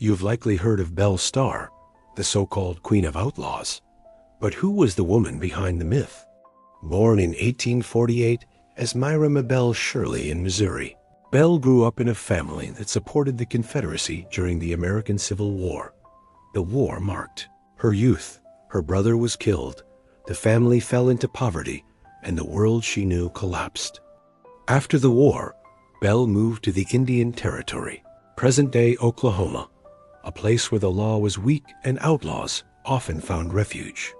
You've likely heard of Belle Starr, the so-called Queen of Outlaws. But who was the woman behind the myth? Born in 1848 as Myra Mabel Shirley in Missouri, Belle grew up in a family that supported the Confederacy during the American Civil War. The war marked her youth. Her brother was killed, the family fell into poverty, and the world she knew collapsed. After the war, Belle moved to the Indian Territory, present-day Oklahoma, a place where the law was weak and outlaws often found refuge.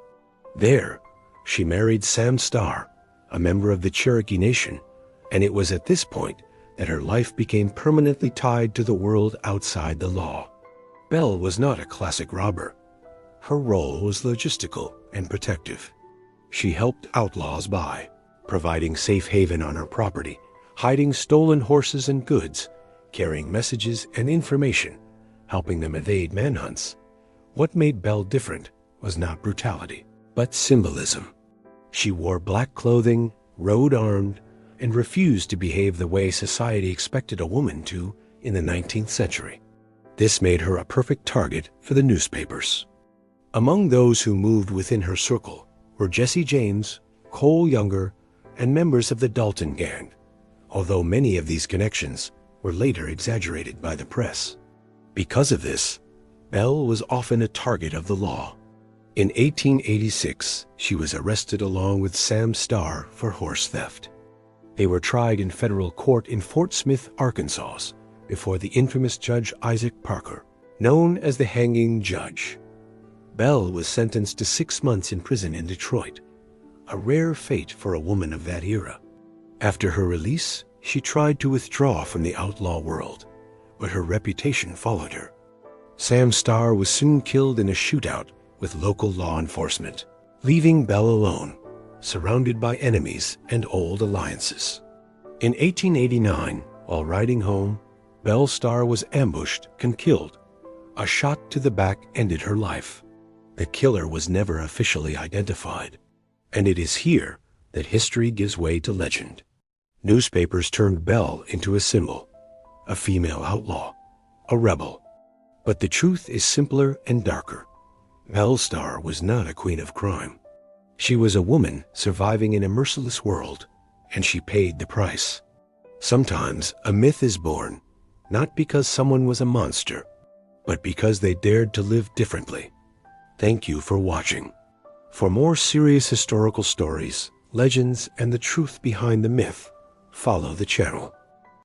There, she married Sam Starr, a member of the Cherokee Nation, and it was at this point that her life became permanently tied to the world outside the law. Belle was not a classic robber. Her role was logistical and protective. She helped outlaws buy, providing safe haven on her property, hiding stolen horses and goods, carrying messages and information, helping them evade manhunts. What made Belle different was not brutality, but symbolism. She wore black clothing, rode armed, and refused to behave the way society expected a woman to in the 19th century. This made her a perfect target for the newspapers. Among those who moved within her circle were Jesse James, Cole Younger, and members of the Dalton Gang, although many of these connections were later exaggerated by the press. Because of this, Belle was often a target of the law. In 1886, she was arrested along with Sam Starr for horse theft. They were tried in federal court in Fort Smith, Arkansas, before the infamous Judge Isaac Parker, known as the Hanging Judge. Belle was sentenced to 6 months in prison in Detroit, a rare fate for a woman of that era. After her release, she tried to withdraw from the outlaw world, but her reputation followed her. Sam Starr was soon killed in a shootout with local law enforcement, leaving Belle alone, surrounded by enemies and old alliances. In 1889, while riding home, Belle Starr was ambushed and killed. A shot to the back ended her life. The killer was never officially identified, and it is here that history gives way to legend. Newspapers turned Belle into a symbol, a female outlaw, a rebel. But the truth is simpler and darker. Belle Starr was not a queen of crime. She was a woman surviving in a merciless world, and she paid the price. Sometimes a myth is born, not because someone was a monster, but because they dared to live differently. Thank you for watching. For more serious historical stories, legends, and the truth behind the myth, follow the channel.